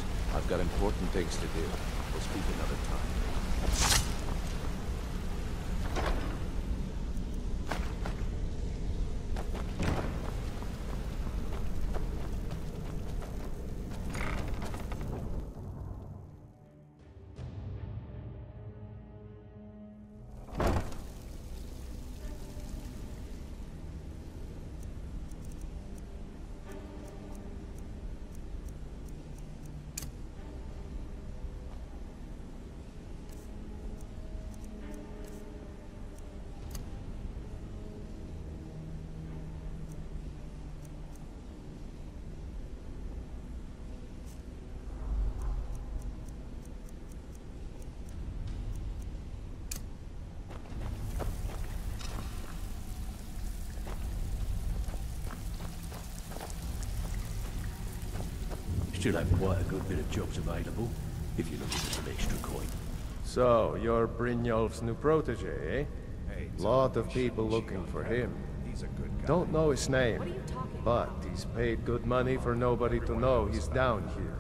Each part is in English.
Magnus. I've got important things to do. We'll speak another time. Still have quite a good bit of jobs available, if you're looking for some extra coin. So, you're Brynjolf's new protege, eh? Hey, Lot of people looking for him. He's a good guy. Don't know his name, What are you talking but about? he's paid good money for nobody to know he's down here.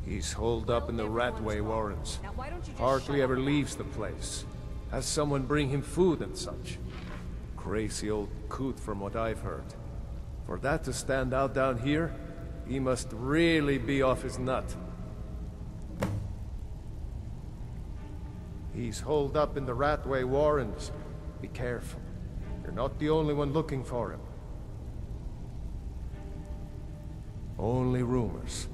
He's holed up in the Ratway Warrens. Now why don't you just Hardly shut ever up? leaves the place. Has someone bring him food and such. Crazy old coot from what I've heard. For that to stand out down here, he must really be off his nut. He's holed up in the Ratway Warrens. Be careful. You're not the only one looking for him. Only rumors.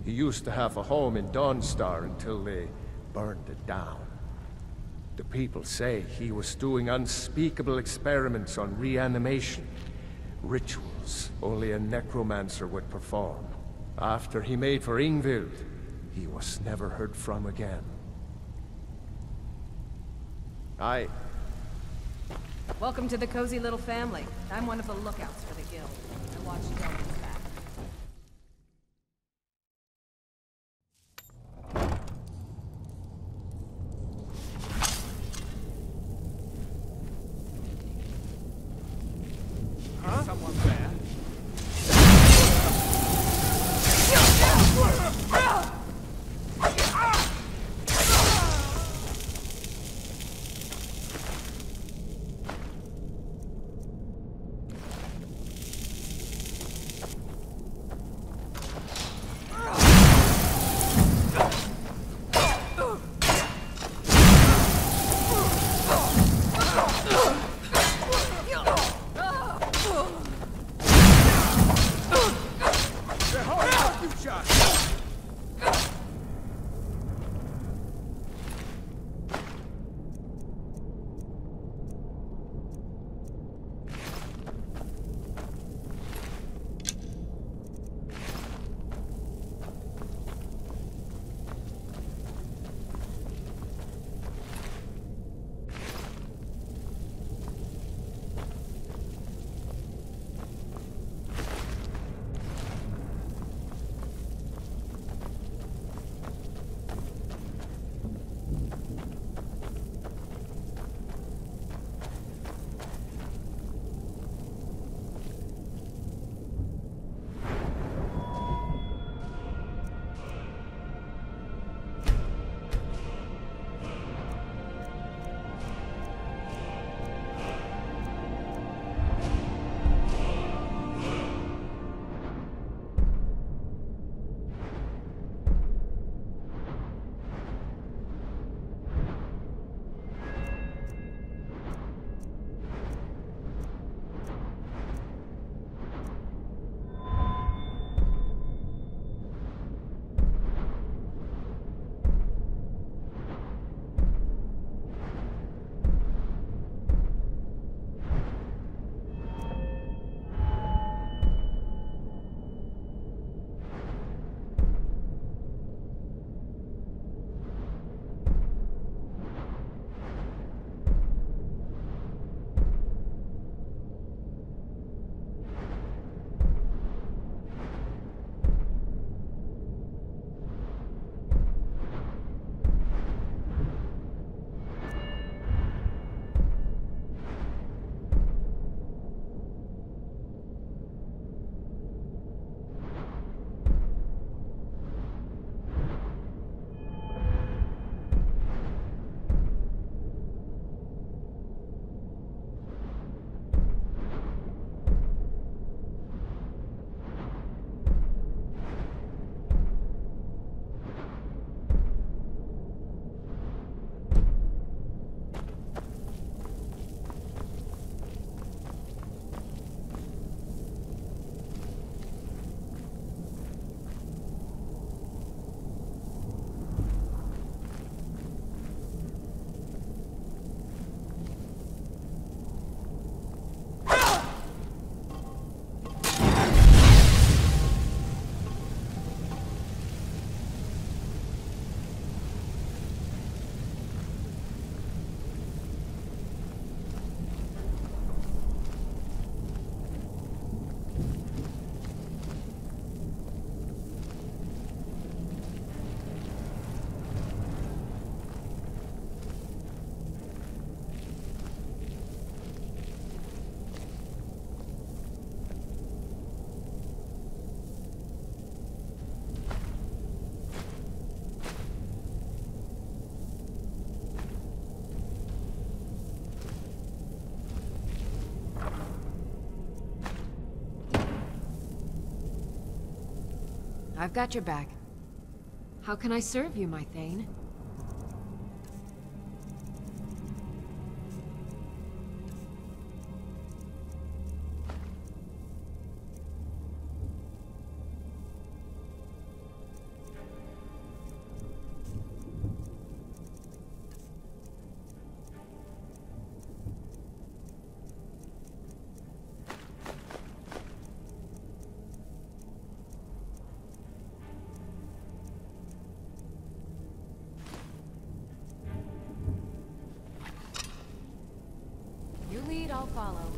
He used to have a home in Dawnstar until they burned it down. The people say he was doing unspeakable experiments on reanimation. Rituals only a necromancer would perform. After he made for Ingvild, he was never heard from again. Welcome to the cozy little family. I'm one of the lookouts for the guild. I watch Delvin's back. Huh? Someone there? I've got your back. How can I serve you, my Thane? You lead, I'll follow.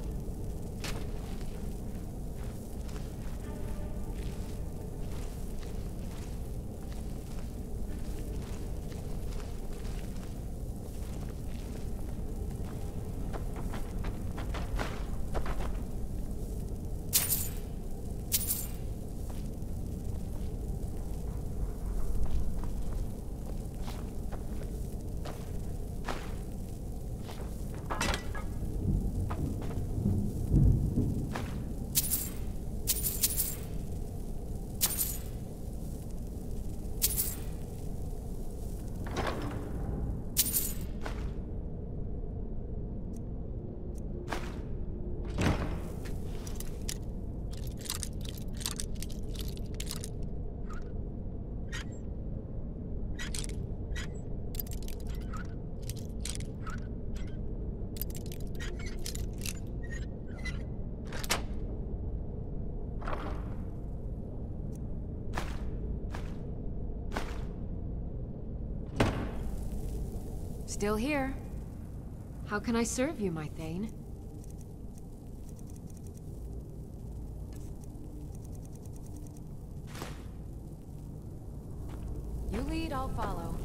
Still here. How can I serve you, my Thane? You lead, I'll follow.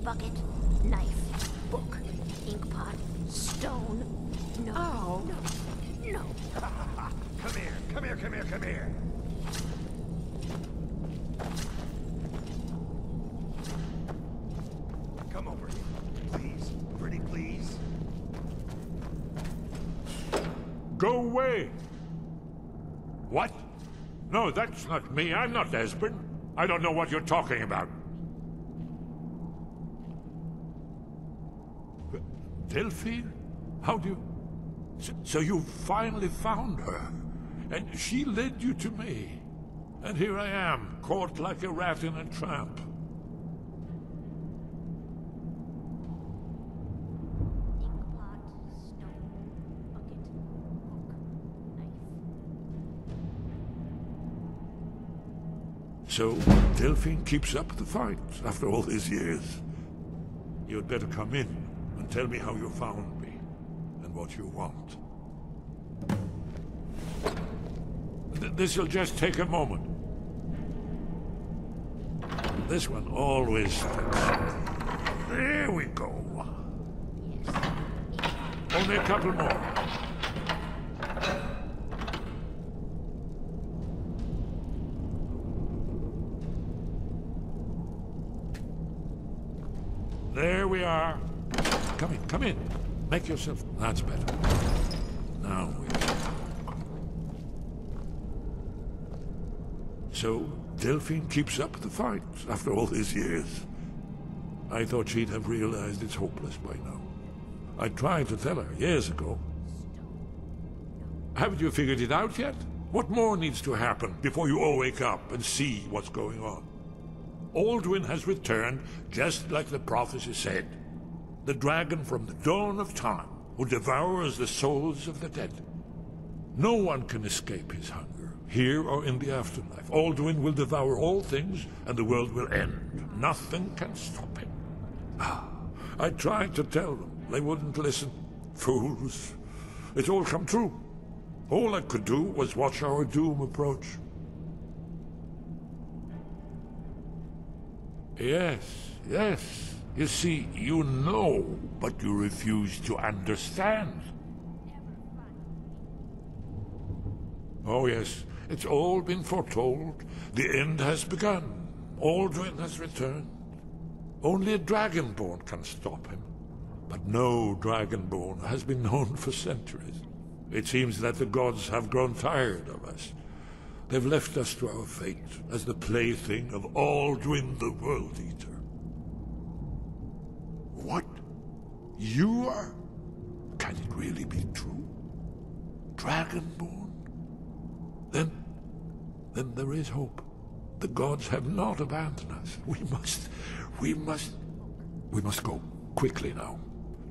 Bucket, knife, book, ink pot, stone. No. Oh. No. No. Come here, come here, come here, come here. Come over here. Please. Pretty please. Go away! What? No, that's not me. I'm not Esbern. I don't know what you're talking about. Delphine? How do you... So you finally found her, and she led you to me. And here I am, caught like a rat in a trap. So, Delphine keeps up the fight after all these years. You'd better come in and tell me how you found me, and what you want. This'll just take a moment. This one always sticks. There we go. Only a couple more. There we are. Come in, come in. Make yourself... That's better. Now we... So Delphine keeps up the fight after all these years. I thought she'd have realized it's hopeless by now. I tried to tell her years ago. Haven't you figured it out yet? What more needs to happen before you all wake up and see what's going on? Alduin has returned just like the prophecy said. The dragon from the dawn of time who devours the souls of the dead. No one can escape his hunger, here or in the afterlife. Alduin will devour all things and the world will end. Nothing can stop him. I tried to tell them. They wouldn't listen. Fools. It's all come true. All I could do was watch our doom approach. Yes, yes. You see, you know, but you refuse to understand. Oh yes, it's all been foretold. The end has begun. Alduin has returned. Only a dragonborn can stop him. But no dragonborn has been known for centuries. It seems that the gods have grown tired of us. They've left us to our fate as the plaything of Alduin the World Eater. What? You are? Can it really be true? Dragonborn? Then there is hope. The gods have not abandoned us. We must go. Quickly now.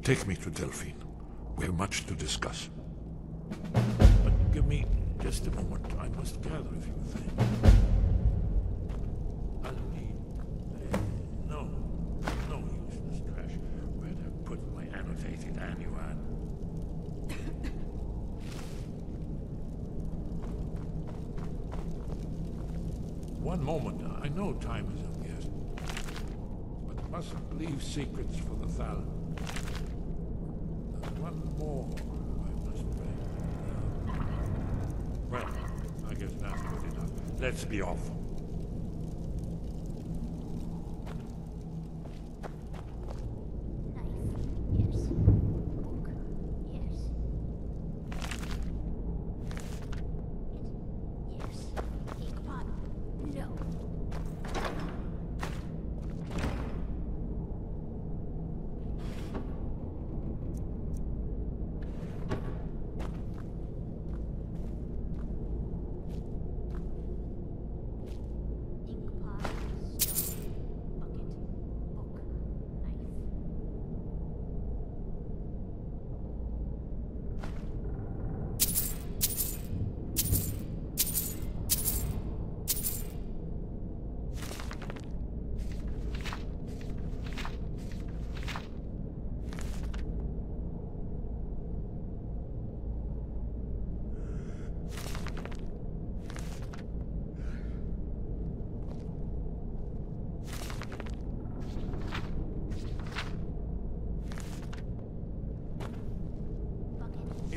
Take me to Delphine. We have much to discuss. But give me just a moment. I must gather a few things. I'll need... no useless trash. Where'd I put my annotated annuan? One moment. I know time is of the essence. But mustn't leave secrets for the Thal. There's one more I must bring. Well, I guess that's good enough. Let's be off.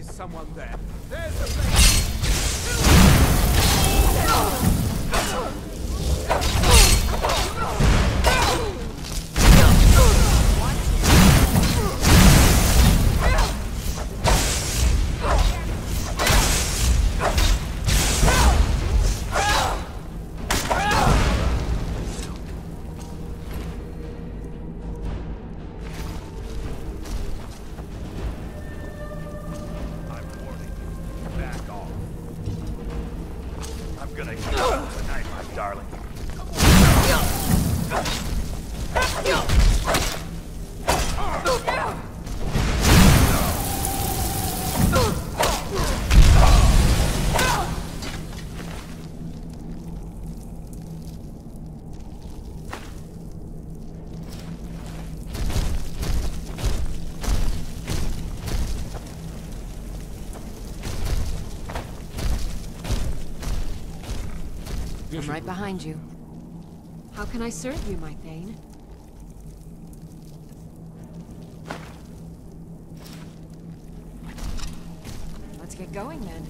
Someone there. There's the place! I'm right behind you. How can I serve you, my Thane? Let's get going then.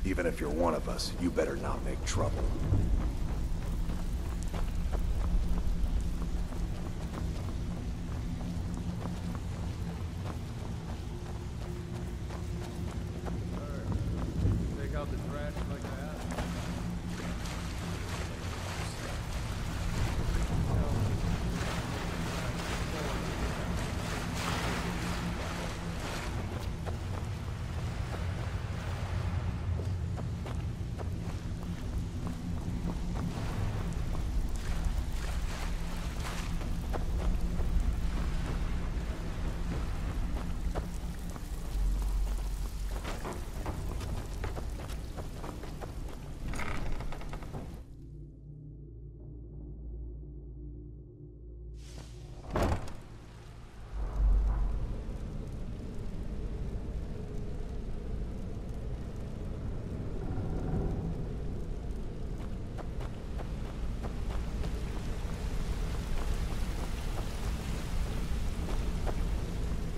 Even if you're one of us, you better not make trouble. Take out the trash like I asked.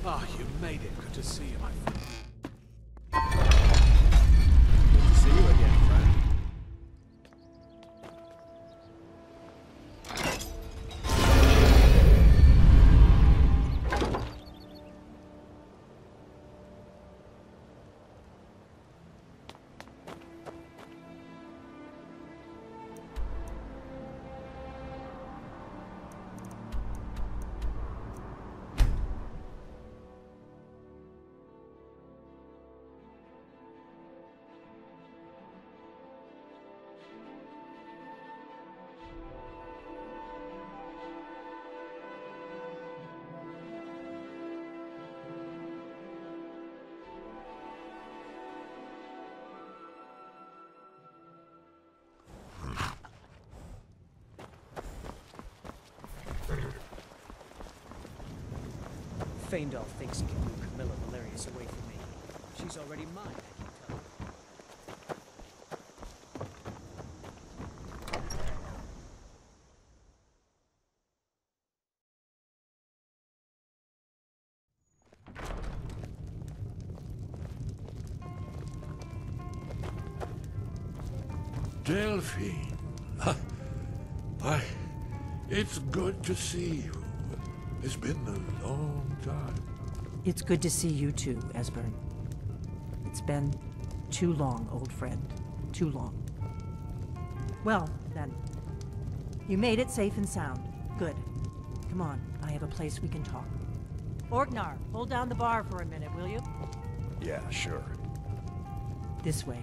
Ah, you made it. Good to see you, my friend. Good to see you again, friend. Feindal thinks he can move Camilla Valerius away from me. She's already mine, I can tell. Delphine. Why, it's good to see you. It's been a long time. It's good to see you too, Esbern. It's been too long, old friend. Too long. Well, then. You made it safe and sound. Good. Come on, I have a place we can talk. Orgnar, hold down the bar for a minute, will you? Yeah, sure. This way.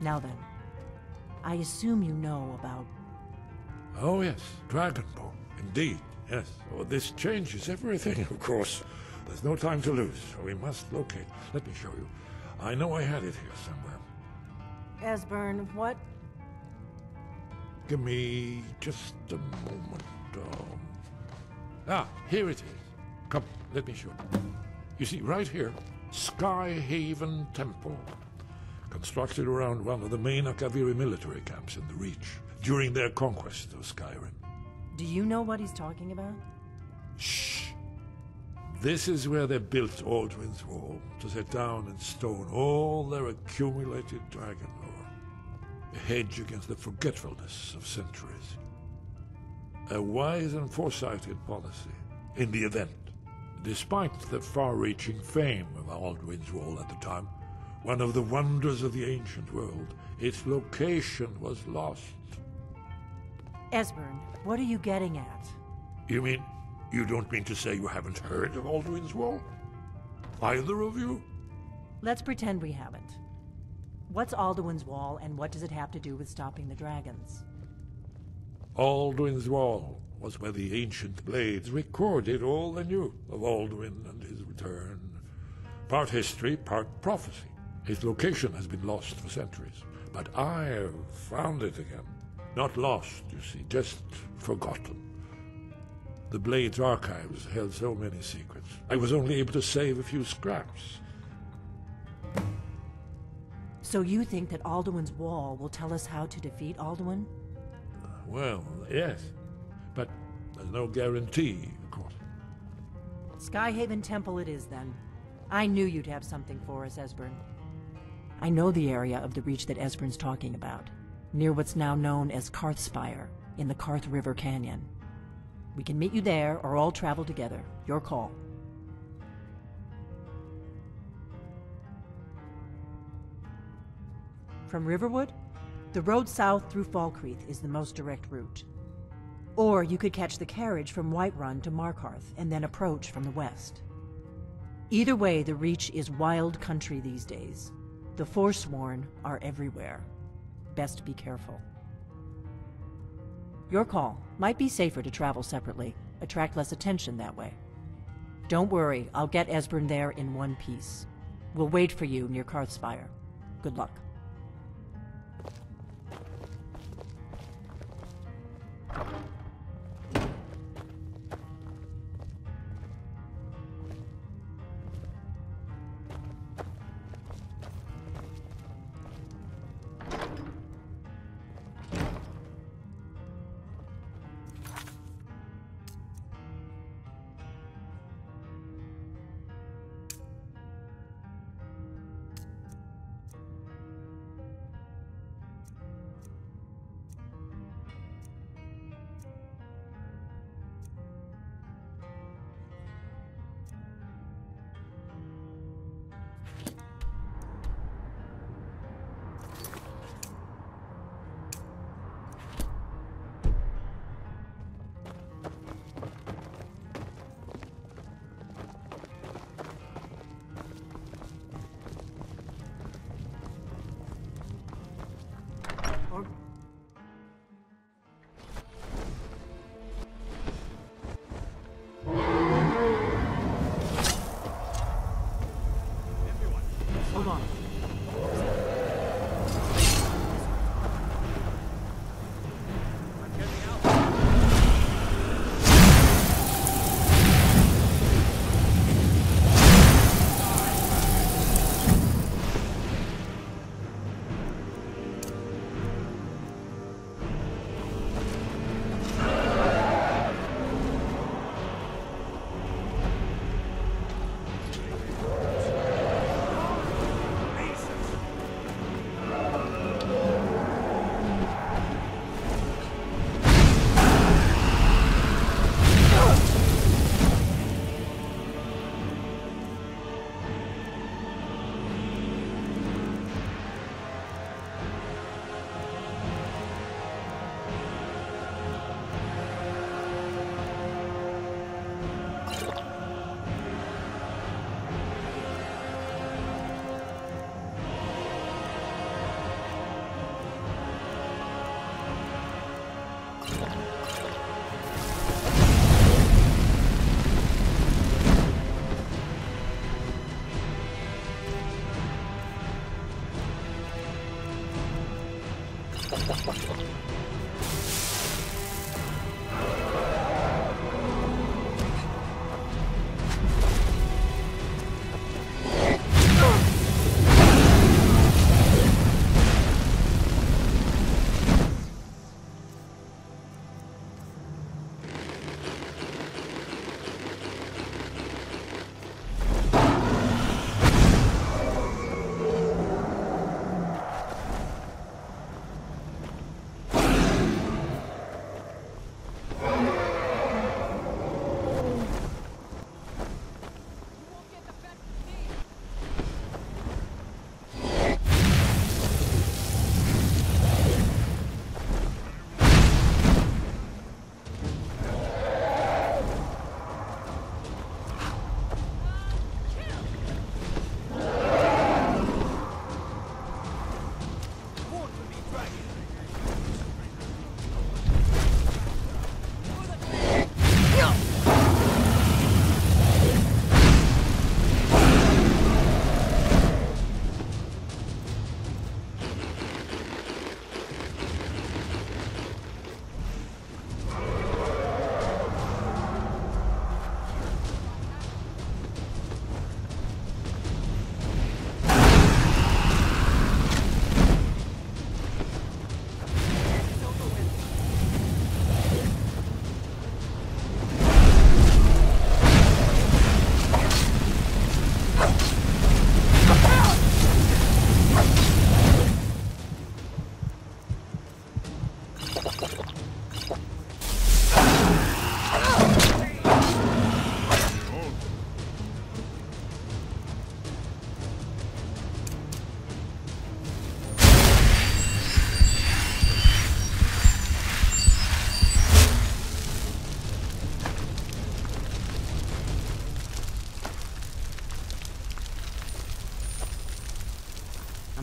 Now then, I assume you know about... Oh yes, Dragonborn. Indeed, yes. Oh, this changes everything, of course. There's no time to lose. We must locate. Let me show you. I know I had it here somewhere. Esbern, what? Give me just a moment. Here it is. Come, let me show you. You see, right here, Skyhaven Temple. Constructed around one of the main Akaviri military camps in the Reach during their conquest of Skyrim. Do you know what he's talking about? Shh! This is where they built Aldrin's Wall, to set down in stone all their accumulated dragon lore. A hedge against the forgetfulness of centuries. A wise and foresighted policy, in the event. Despite the far-reaching fame of Aldrin's Wall at the time, one of the wonders of the ancient world, its location was lost. Esbern, what are you getting at? You mean, you don't mean to say you haven't heard of Aldrin's Wall? Either of you? Let's pretend we haven't. What's Alduin's Wall, and what does it have to do with stopping the dragons? Aldrin's Wall was where the ancient blades recorded all they knew of Alduin and his return. Part history, part prophecy. Its location has been lost for centuries, but I've found it again. Not lost, you see, just forgotten. The Blade's archives held so many secrets. I was only able to save a few scraps. So you think that Alduin's wall will tell us how to defeat Alduin? Well, yes, but there's no guarantee, of course. Skyhaven Temple it is, then. I knew you'd have something for us, Esbern. I know the area of the Reach that Esbern's talking about, near what's now known as Karthspire, in the Karth River Canyon. We can meet you there, or all travel together. Your call. From Riverwood, the road south through Falkreath is the most direct route. Or you could catch the carriage from Whiterun to Markarth and then approach from the west. Either way, the Reach is wild country these days. The Forsworn are everywhere. Best be careful. Your call. Might be safer to travel separately. Attract less attention that way. Don't worry, I'll get Esbern there in one piece. We'll wait for you near Karthspire. Good luck. Hold on.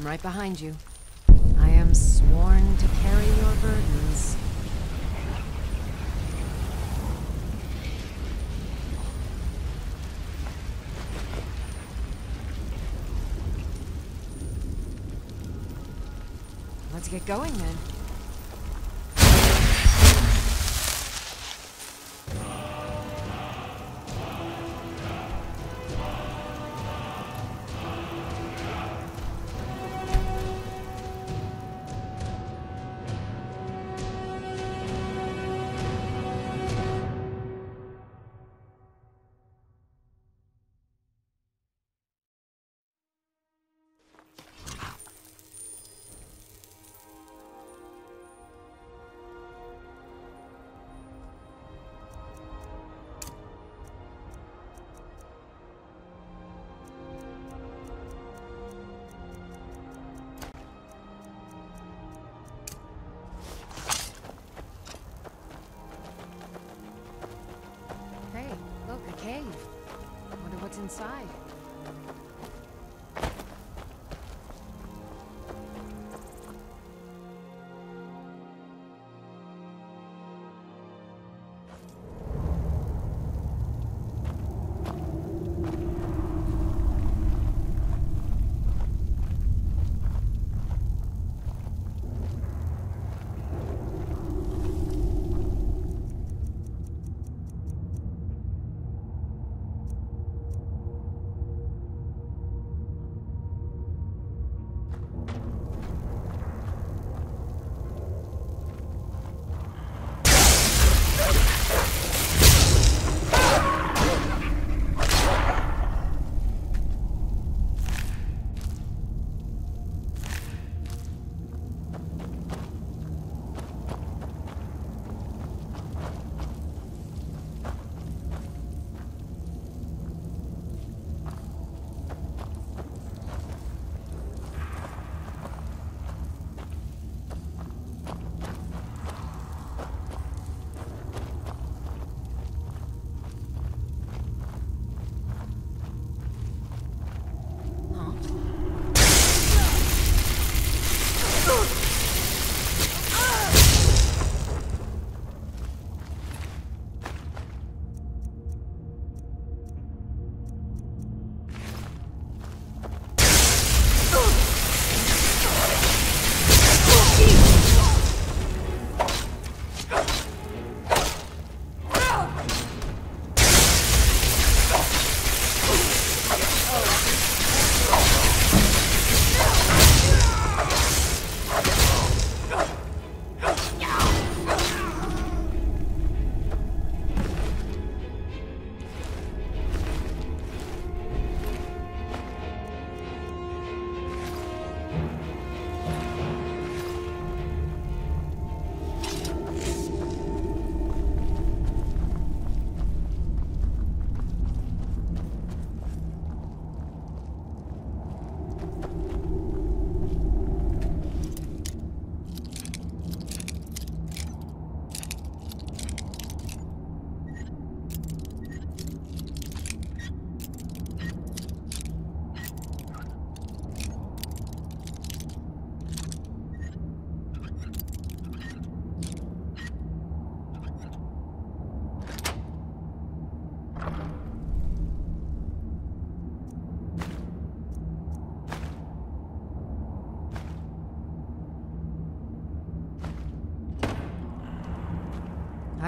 I'm right behind you. I am sworn to carry your burdens. Let's get going then. Look, a cave. Wonder what's inside.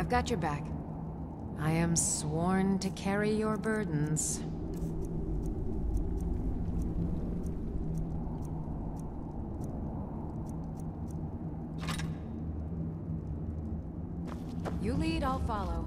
I've got your back. I am sworn to carry your burdens. You lead, I'll follow.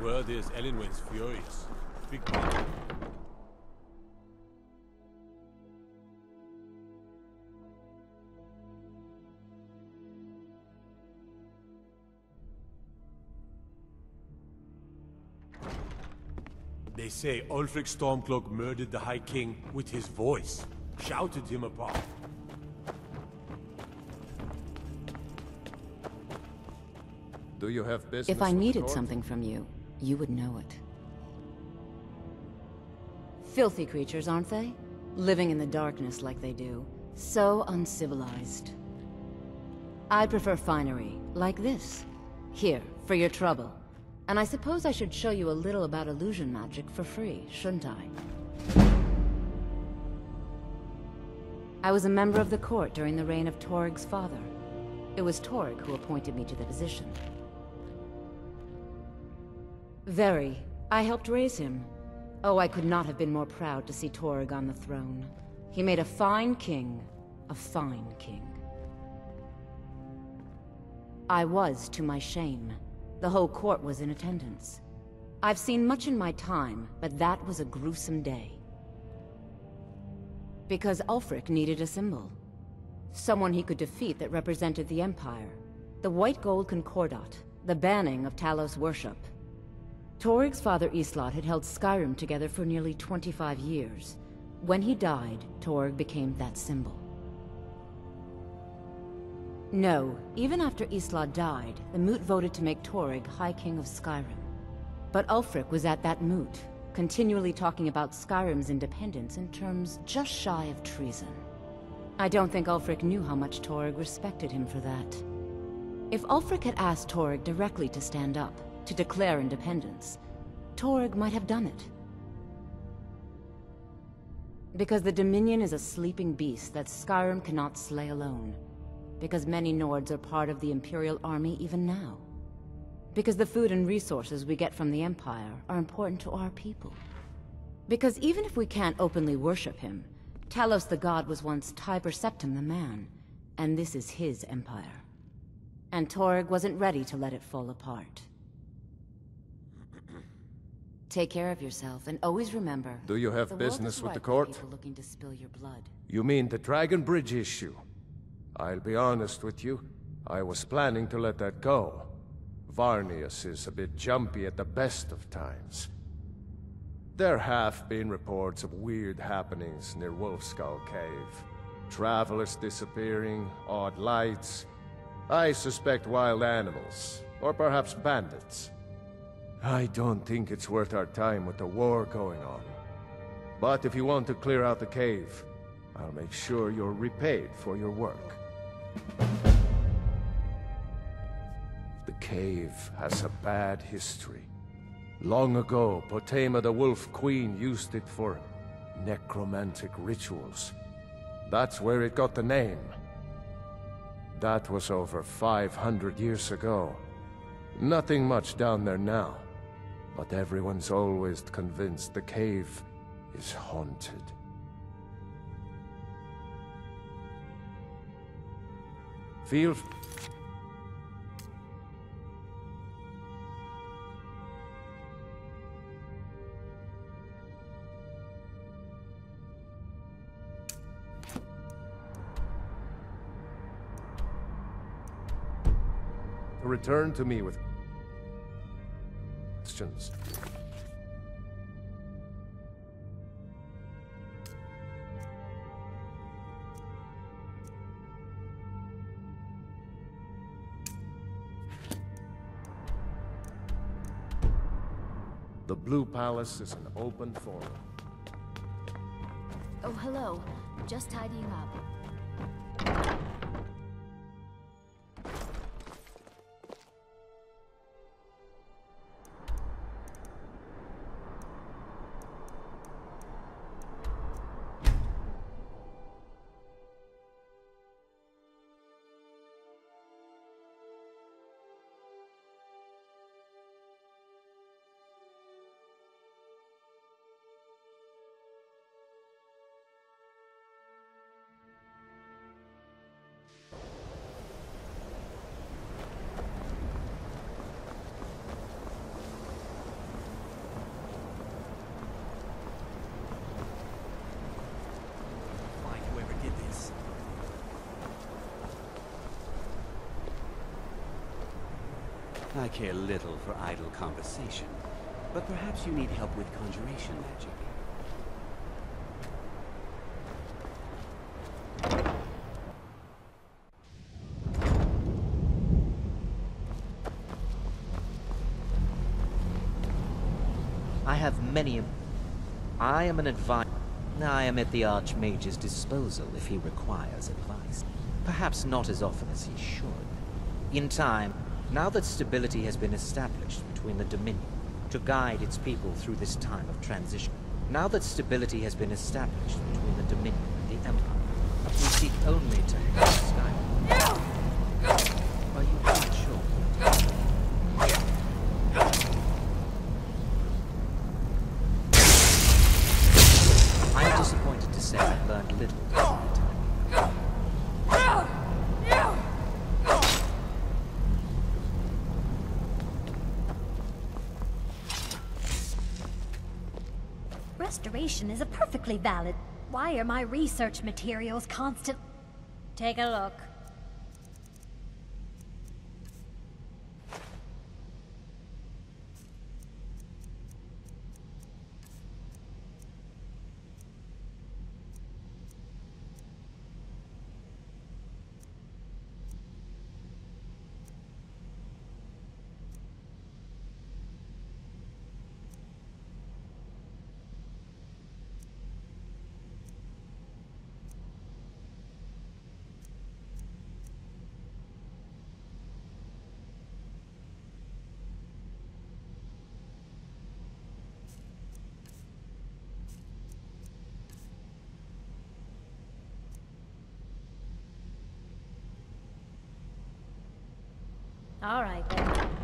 Word is Elenwen's furious. Big problem. They say Ulfric Stormcloak murdered the High King with his voice. Shouted him apart. Do you have business If I with the needed court? something from you, you would know it. Filthy creatures, aren't they? Living in the darkness like they do. So uncivilized. I prefer finery, like this. Here, for your trouble. And I suppose I should show you a little about illusion magic for free, shouldn't I? I was a member of the court during the reign of Torg's father. It was Torg who appointed me to the position. Very. I helped raise him. Oh, I could not have been more proud to see Torg on the throne. He made a fine king. A fine king. I was, to my shame. The whole court was in attendance. I've seen much in my time, but that was a gruesome day. Because Ulfric needed a symbol. Someone he could defeat that represented the Empire. The White Gold Concordat. The banning of Talos worship. Torg's father Islot had held Skyrim together for nearly 25 years. When he died, Torg became that symbol. No, even after Islot died, the Moot voted to make Torg High King of Skyrim. But Ulfric was at that Moot, continually talking about Skyrim's independence in terms just shy of treason. I don't think Ulfric knew how much Torg respected him for that. If Ulfric had asked Torg directly to stand up, to declare independence, Torg might have done it. Because the Dominion is a sleeping beast that Skyrim cannot slay alone. Because many Nords are part of the Imperial Army even now. Because the food and resources we get from the Empire are important to our people. Because even if we can't openly worship him, Talos the God was once Tiber Septim the man, and this is his empire. And Torg wasn't ready to let it fall apart. Take care of yourself, and always remember... Do you have business with the court? People looking to spill your blood. You mean the Dragon Bridge issue? I'll be honest with you. I was planning to let that go. Varnius is a bit jumpy at the best of times. There have been reports of weird happenings near Wolfskull Cave. Travelers disappearing, odd lights. I suspect wild animals, or perhaps bandits. I don't think it's worth our time with the war going on. But if you want to clear out the cave, I'll make sure you're repaid for your work. The cave has a bad history. Long ago, Potema the Wolf Queen used it for necromantic rituals. That's where it got the name. That was over 500 years ago. Nothing much down there now. But everyone's always convinced the cave is haunted. Feel... Return to me with questions. The Blue Palace is an open forum. Oh, hello. Just tidying up. I care little for idle conversation, but perhaps you need help with conjuration magic. I have many... I am an advisor. I am at the Archmage's disposal if he requires advice. Perhaps not as often as he should. In time, now that stability has been established between the Dominion, to guide its people through this time of transition. Now that stability has been established between the Dominion and the Empire, we seek only to help Skyrim. Are you quite sure? I am disappointed to say I've learned little during my time. Restoration is a perfectly valid... Why are my research materials constant... Take a look. All right, then.